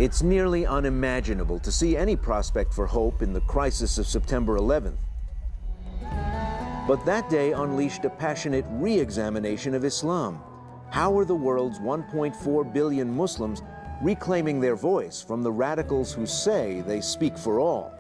It's nearly unimaginable to see any prospect for hope in the crisis of September 11th. But that day unleashed a passionate re-examination of Islam. How are the world's 1.4 billion Muslims reclaiming their voice from the radicals who say they speak for all?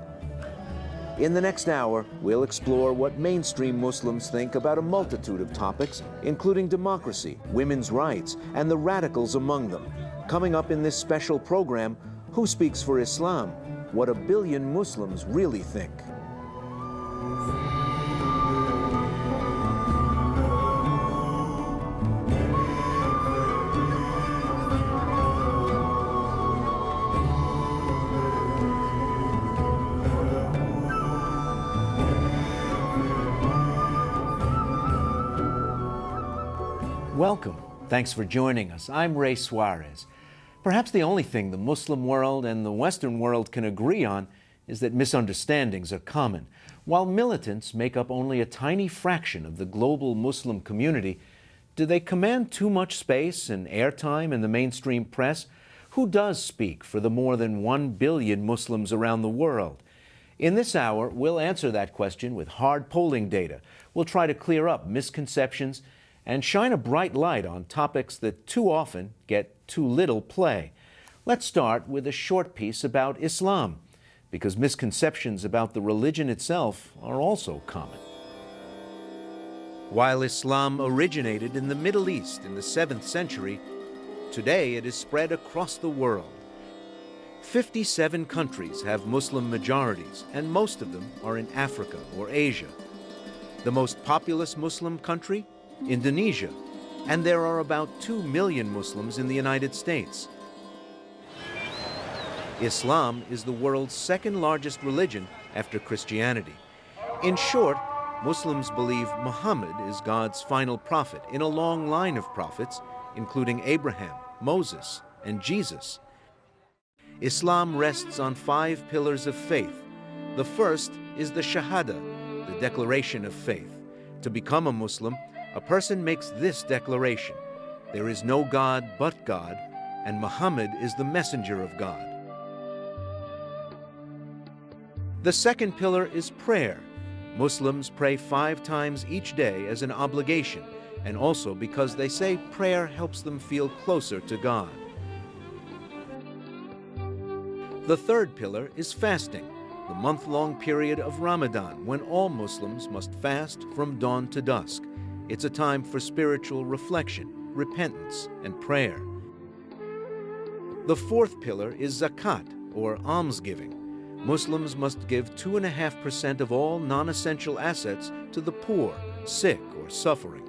In the next hour, we'll explore what mainstream Muslims think about a multitude of topics, including democracy, women's rights, and the radicals among them. Coming up in this special program, Who Speaks for Islam? What a billion Muslims really think. Welcome. Thanks for joining us. I'm Ray Suarez. Perhaps the only thing the Muslim world and the Western world can agree on is that misunderstandings are common. While militants make up only a tiny fraction of the global Muslim community, do they command too much space and airtime in the mainstream press? Who does speak for the more than 1 billion Muslims around the world? In this hour, we'll answer that question with hard polling data. We'll try to clear up misconceptions and shine a bright light on topics that too often get too little play. Let's start with a short piece about Islam, because misconceptions about the religion itself are also common. While Islam originated in the Middle East in the 7th century, today it is spread across the world. 57 countries have Muslim majorities, and most of them are in Africa or Asia. The most populous Muslim country? Indonesia, and there are about 2 million Muslims in the United States. Islam is the world's second largest religion after Christianity. In short, Muslims believe Muhammad is God's final prophet in a long line of prophets, including Abraham, Moses, and Jesus. Islam rests on 5 pillars of faith. The first is the Shahada, the declaration of faith. To become a Muslim, a person makes this declaration: there is no God but God, and Muhammad is the messenger of God. The second pillar is prayer. Muslims pray 5 times each day as an obligation, and also because they say prayer helps them feel closer to God. The third pillar is fasting, the month-long period of Ramadan, when all Muslims must fast from dawn to dusk. It's a time for spiritual reflection, repentance, and prayer. The fourth pillar is zakat, or almsgiving. Muslims must give 2.5% of all non-essential assets to the poor, sick, or suffering.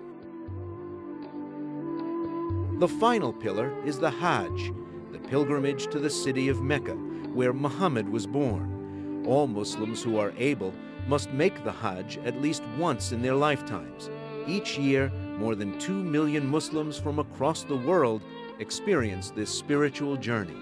The final pillar is the Hajj, the pilgrimage to the city of Mecca, where Muhammad was born. All Muslims who are able must make the Hajj at least once in their lifetimes. Each year, more than 2 million Muslims from across the world experience this spiritual journey.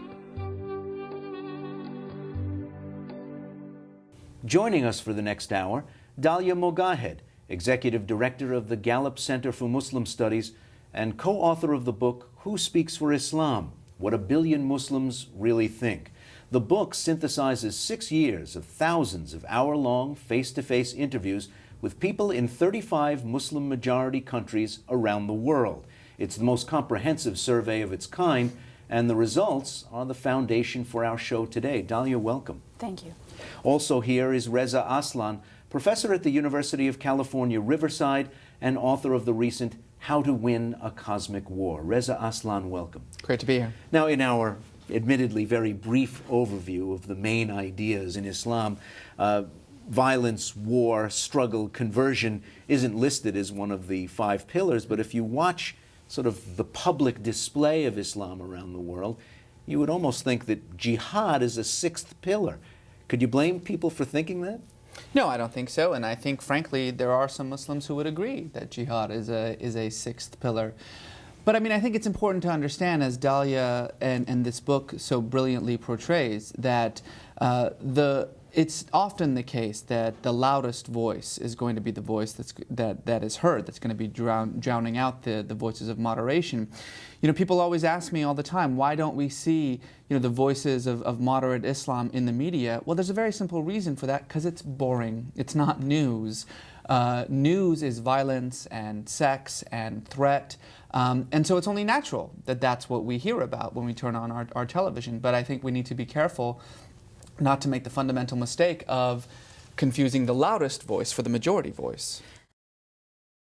Joining us for the next hour, Dalia Mogahed, Executive Director of the Gallup Center for Muslim Studies and co-author of the book Who Speaks for Islam? What a Billion Muslims Really Think. The book synthesizes 6 years of thousands of hour-long face-to-face interviews with people in 35 Muslim-majority countries around the world. It's the most comprehensive survey of its kind, and the results are the foundation for our show today. Dalia, welcome. Thank you. Also here is Reza Aslan, professor at the University of California, Riverside, and author of the recent How to Win a Cosmic War. Reza Aslan, welcome. Great to be here. Now, in our admittedly very brief overview of the main ideas in Islam, violence, war, struggle, conversion isn't listed as one of the 5 pillars, but if you watch sort of the public display of Islam around the world, you would almost think that jihad is a 6th pillar. Could you blame people for thinking that? No, I don't think so, and I think, frankly, there are some Muslims who would agree that jihad is a 6th pillar. But I mean, I think it's important to understand, as Dalia and this book so brilliantly portrays, that the it's often the case that the loudest voice is going to be the voice that is heard, that's going to be drowning out the voices of moderation. People always ask me all the time, why don't we see the voices of moderate Islam in the media? Well, there's a very simple reason for that, because it's boring. It's not news. News is violence and sex and threat. And so it's only natural that that's what we hear about when we turn on our television. But I think we need to be careful not to make the fundamental mistake of confusing the loudest voice for the majority voice.